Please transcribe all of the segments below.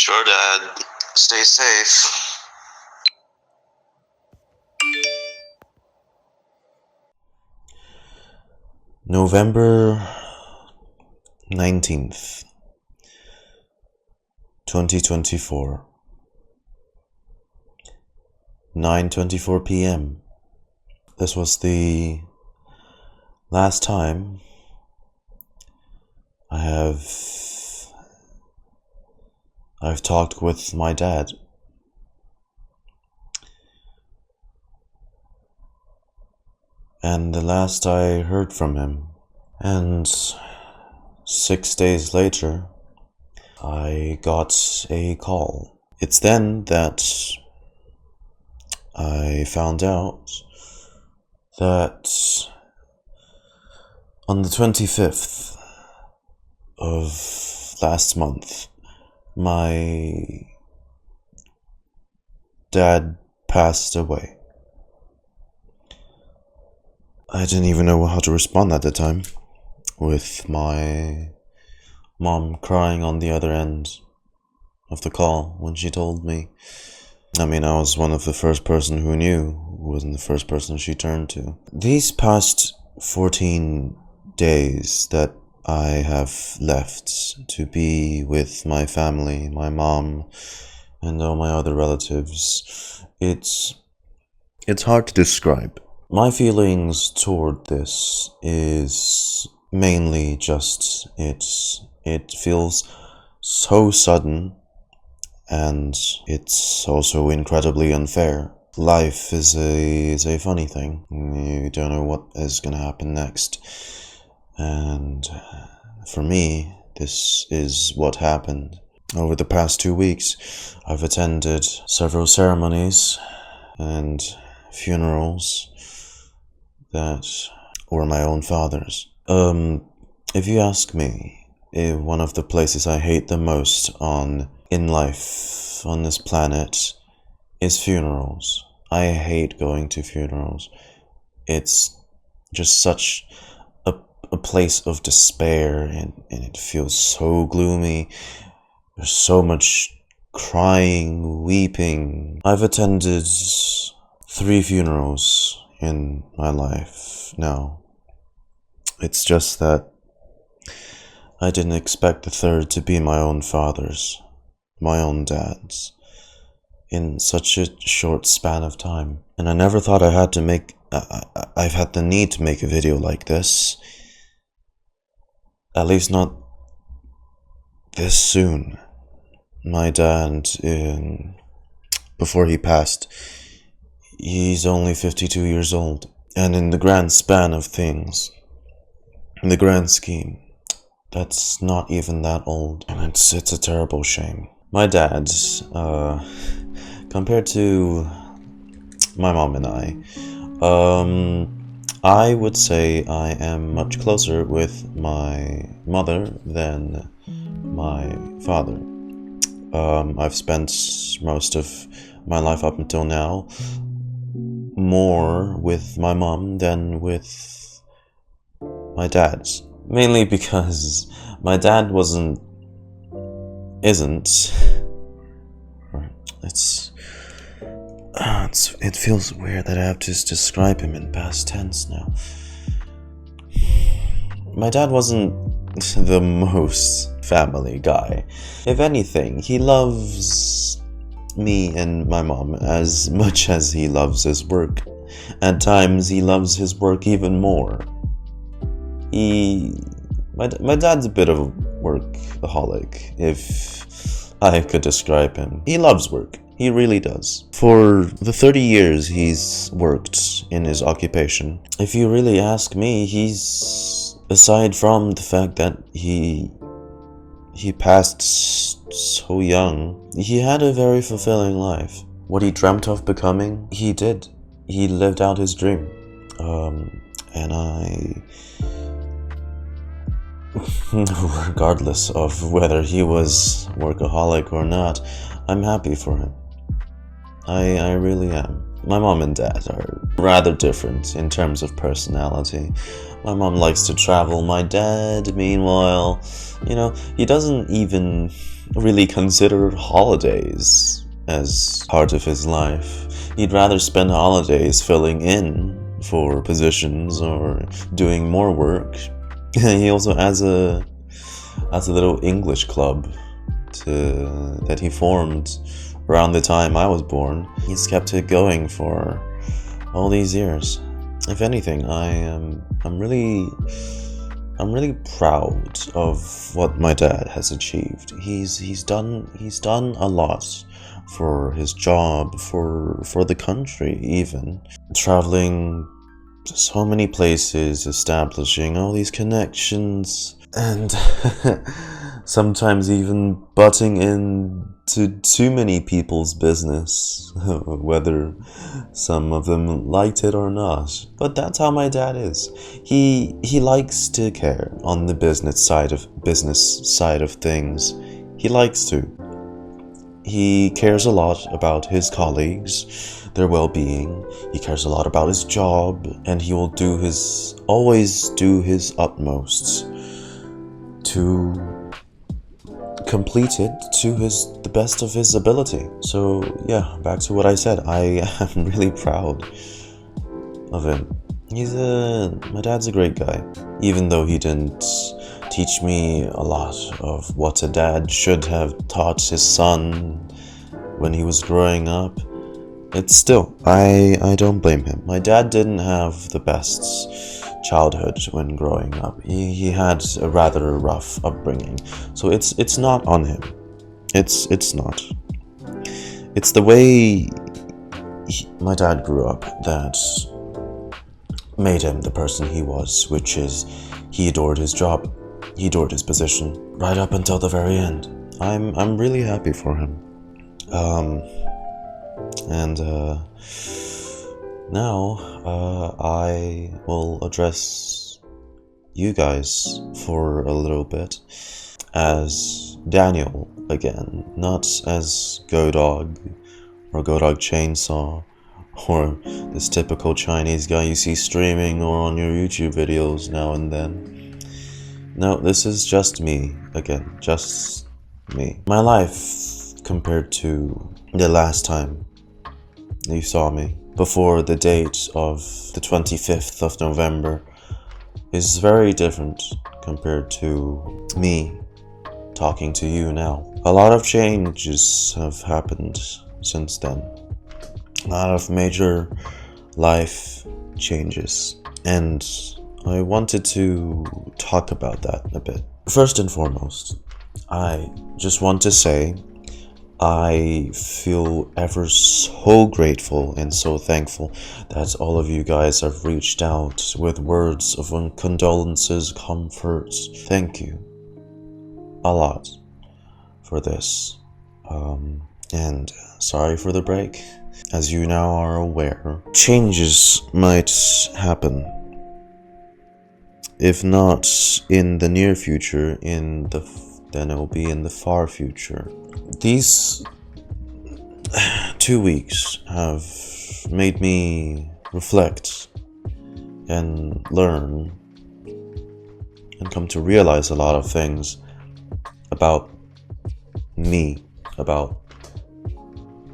Sure, Dad. Stay safe. November 19th, 2024, 9:24 p.m. This was the last time I've talked with my dad. And the last I heard from him. And 6 days later, I got a call. It's then that I found out that on the 25th of last month, my dad passed away. I didn't even know how to respond at the time, with my mom crying on the other end of the call when she told me. I mean, I was one of the first person who knew, wasn't the first person she turned to. These past 14 days that I have left to be with my family, my mom, and all my other relatives, it's hard to describe. My feelings toward this is mainly just it feels so sudden, and it's also incredibly unfair. Life is a funny thing. You don't know what is gonna happen next. And for me, this is what happened. Over the past 2 weeks, I've attended several ceremonies and funerals that were my own father's. If you ask me, one of the places I hate the most in life, on this planet, is funerals. I hate going to funerals. It's just such a place of despair, and it feels so gloomy. There's so much crying, weeping. I've attended 3 funerals in my life now. It's just that I didn't expect the third to be my own father's, my own dad's, in such a short span of time. And I never thought I've had the need to make a video like this. At least not this soon. My dad, before he passed, he's only 52 years old. And in the grand span of things, in the grand scheme, that's not even that old. And it's a terrible shame. My dad, compared to my mom and I would say I am much closer with my mother than my father. I've spent most of my life up until now more with my mom than with my dad. Mainly because my dad it feels weird that I have to describe him in past tense now. My dad wasn't the most family guy. If anything, he loves me and my mom as much as he loves his work. At times, he loves his work even more. My dad's a bit of a workaholic, if I could describe him. He loves work. He really does. For the 30 years he's worked in his occupation, if you really ask me, aside from the fact that he passed so young, he had a very fulfilling life. What he dreamt of becoming, he did. He lived out his dream. And regardless of whether he was workaholic or not, I'm happy for him. I really am. My mom and dad are rather different in terms of personality. My mom likes to travel. My dad, meanwhile, he doesn't even really consider holidays as part of his life. He'd rather spend holidays filling in for positions or doing more work. He also has a little English club that he formed around the time I was born. He's kept it going for all these years. If anything, I'm really proud of what my dad has achieved. He's done a lot for his job, for the country, even traveling to so many places, establishing all these connections, and sometimes even butting into too many people's business, whether some of them liked it or not. But that's how my dad is. He likes to care on the business side of things. He likes to. He cares a lot about his colleagues, their well-being. He cares a lot about his job, and he will always do his utmost to complete it to the best of his ability. So yeah, back to what I said. I am really proud of him. My dad's a great guy, even though he didn't teach me a lot of what a dad should have taught his son when he was growing up. It's still, I don't blame him. My dad didn't have the best childhood when growing up. He had a rather rough upbringing, so it's not on him. It's not. It's the way my dad grew up that made him the person he was, which is he adored his job, he adored his position, right up until the very end. I'm really happy for him. Now I will address you guys for a little bit as Daniel again, not as GoDog or GoDog Chainsaw or this typical Chinese guy you see streaming or on your YouTube videos now and then. No, this is just me again, just me. My life compared to the last time you saw me, before the date of the 25th of November, is very different compared to me talking to you now. A lot of changes have happened since then. A lot of major life changes, and I wanted to talk about that a bit. First and foremost, I just want to say I feel ever so grateful and so thankful that all of you guys have reached out with words of condolences, comfort. Thank you a lot for this. And sorry for the break. As you now are aware, changes might happen. If not in the near future, then it will be in the far future. These 2 weeks have made me reflect and learn and come to realize a lot of things about me, about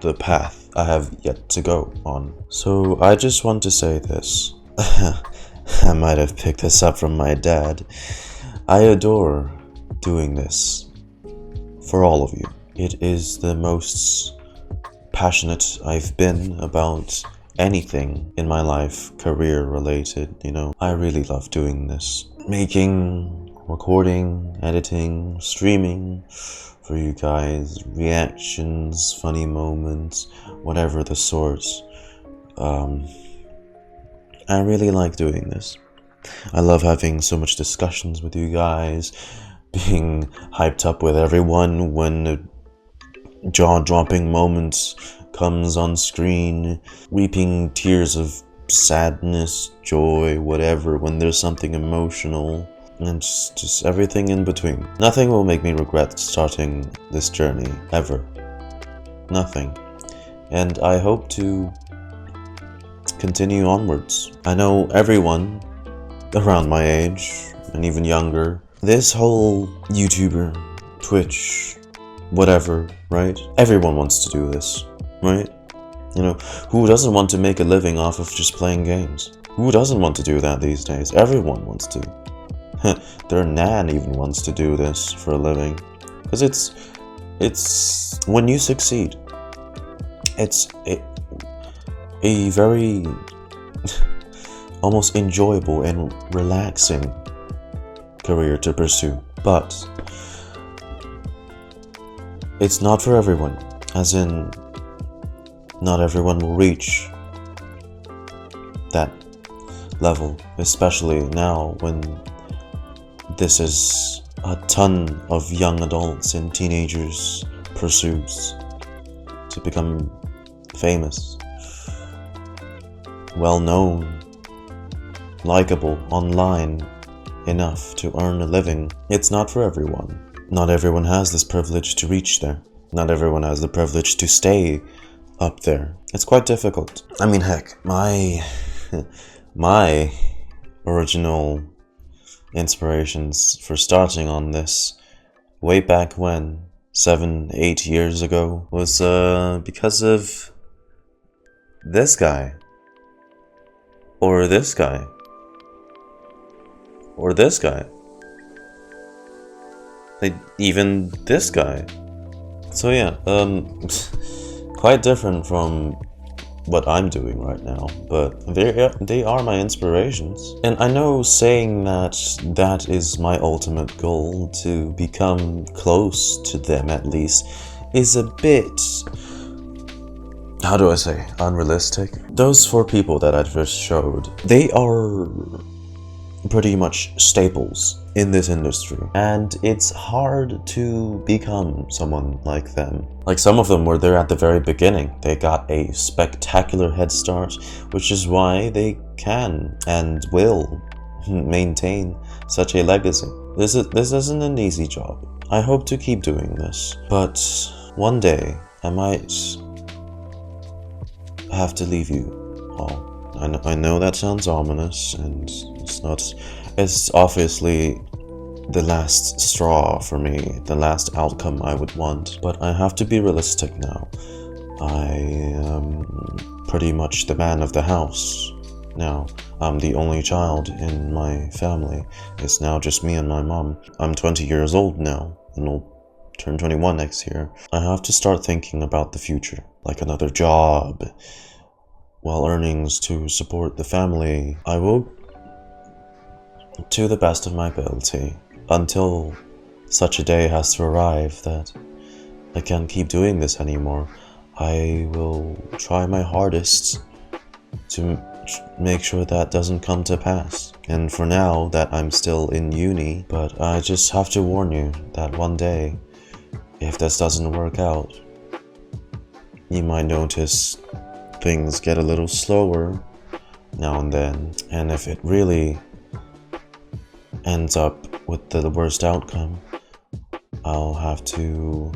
the path I have yet to go on. So I just want to say this. I might have picked this up from my dad. I adore doing this for all of you. It is the most passionate I've been about anything in my life, career related, I really love doing this. Making, recording, editing, streaming for you guys, reactions, funny moments, whatever the sort. I really like doing this. I love having so much discussions with you guys, being hyped up with everyone when a jaw-dropping moment comes on screen, weeping tears of sadness, joy, whatever, when there's something emotional, and just everything in between. Nothing will make me regret starting this journey, ever. Nothing. And I hope to continue onwards. I know everyone around my age, and even younger, this whole YouTuber, Twitch, whatever, right? Everyone wants to do this, right? You know, who doesn't want to make a living off of just playing games? Who doesn't want to do that these days? Everyone wants to. Their nan even wants to do this for a living. Because it's when you succeed, it's a very almost enjoyable and relaxing career to pursue. But it's not for everyone, as in not everyone will reach that level, especially now when this is a ton of young adults and teenagers' pursuits to become famous, well known, likable online enough to earn a living. It's not for everyone. Not everyone has this privilege to reach there. Not everyone has the privilege to stay up there. It's quite difficult. I mean, heck, my original inspirations for starting on this way back when, 7-8 years ago, was because of this guy, or this guy, or this guy, like even this guy. So yeah, quite different from what I'm doing right now, but they are my inspirations. And I know saying that is my ultimate goal, to become close to them at least, is a bit, how do I say, unrealistic. Those 4 people that I first showed, they are pretty much staples in this industry, and it's hard to become someone like them. Like, some of them were there at the very beginning. They got a spectacular head start, which is why they can and will maintain such a legacy. This isn't an easy job. I hope to keep doing this, but one day I might have to leave you all. I know that sounds ominous, and it's obviously the last straw for me, the last outcome I would want, but I have to be realistic now. I am pretty much the man of the house now. I'm the only child in my family. It's now just me and my mom. I'm 20 years old now, and I'll turn 21 next year. I have to start thinking about the future, like another job, while earnings to support the family. I will, to the best of my ability, until such a day has to arrive that I can't keep doing this anymore. I will try my hardest to make sure that doesn't come to pass. And for now, that I'm still in uni, but I just have to warn you that one day, if this doesn't work out, you might notice things get a little slower now and then, and if it really ends up with the worst outcome, I'll have to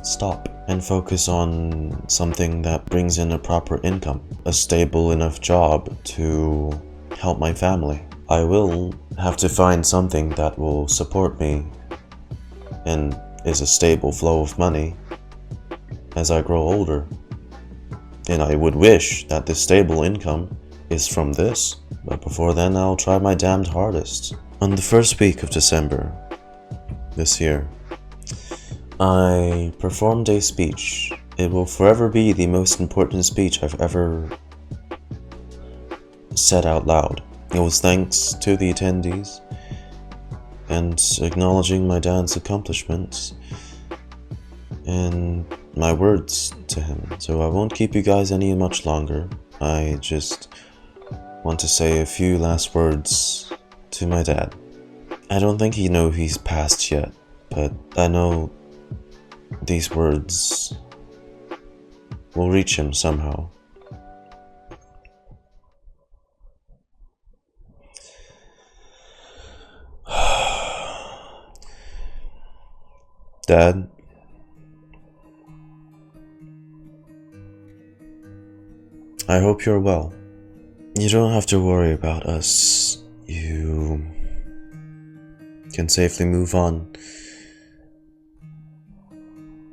stop and focus on something that brings in a proper income, a stable enough job to help my family. I will have to find something that will support me and is a stable flow of money as I grow older. And I would wish that this stable income is from this. But before then, I'll try my damned hardest. On the first week of December this year, I performed a speech. It will forever be the most important speech I've ever said out loud. It was thanks to the attendees and acknowledging my dad's accomplishments and my words to him. So I won't keep you guys any much longer. I just want to say a few last words to my dad. I don't think he knows he's passed yet, but I know these words will reach him somehow. Dad, I hope you're well. You don't have to worry about us. You can safely move on.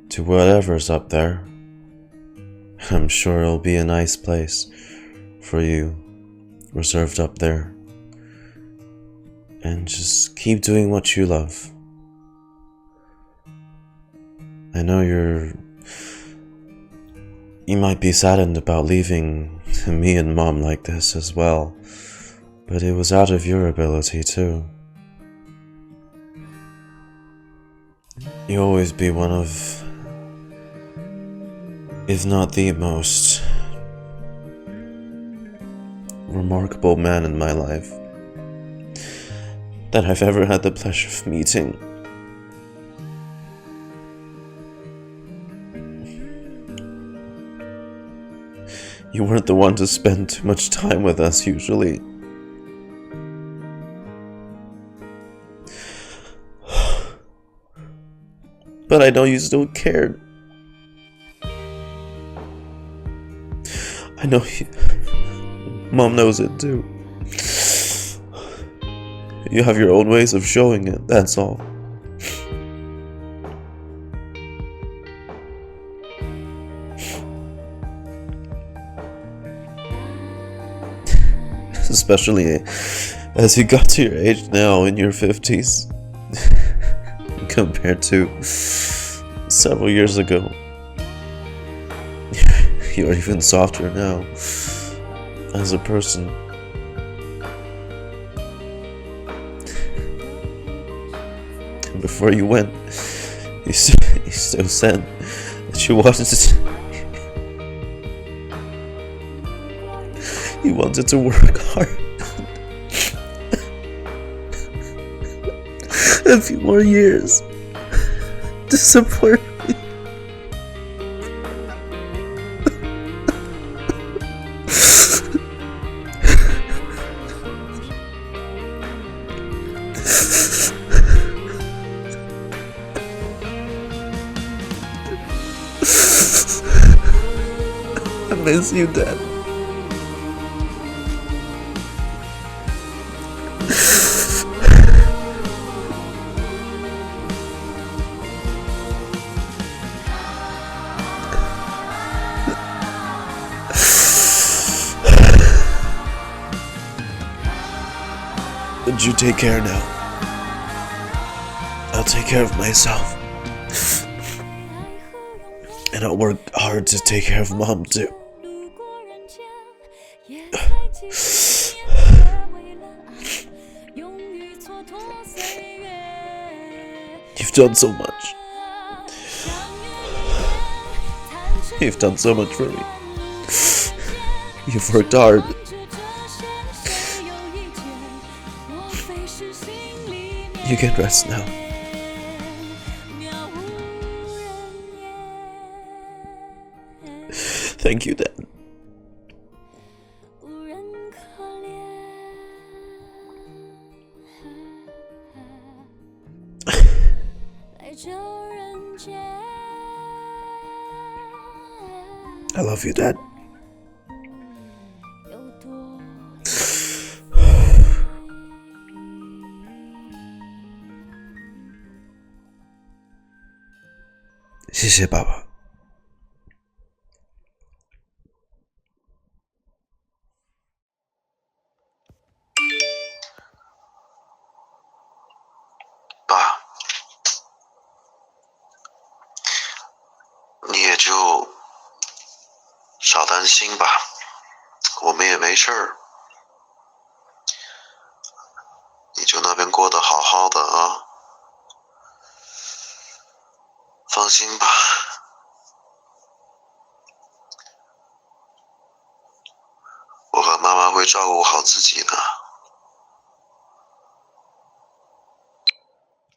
to whatever's up there. I'm sure it'll be a nice place for you, reserved up there. And just keep doing what you love. I know you might be saddened about leaving me and Mom like this as well, but it was out of your ability too. You'll always be one of, if not the most remarkable man in my life that I've ever had the pleasure of meeting. You weren't the one to spend too much time with us usually. But I know you still cared. I know Mom knows it too. You have your own ways of showing it, that's all. Especially as you got to your age now, in your 50s, compared to several years ago. You're even softer now as a person. And before you went, you still said that you wanted to work hard. A few more years to support me. I miss you, Dad. But you take care now. I'll take care of myself. And I'll work hard to take care of Mom too. You've done so much. You've done so much for me. You've worked hard. You can rest now. Thank you, Dad. I love you, Dad.谢谢爸爸。爸，你也就少担心吧，我们也没事儿，你就那边过得好好的啊，放心吧，我和妈妈会照顾好自己的。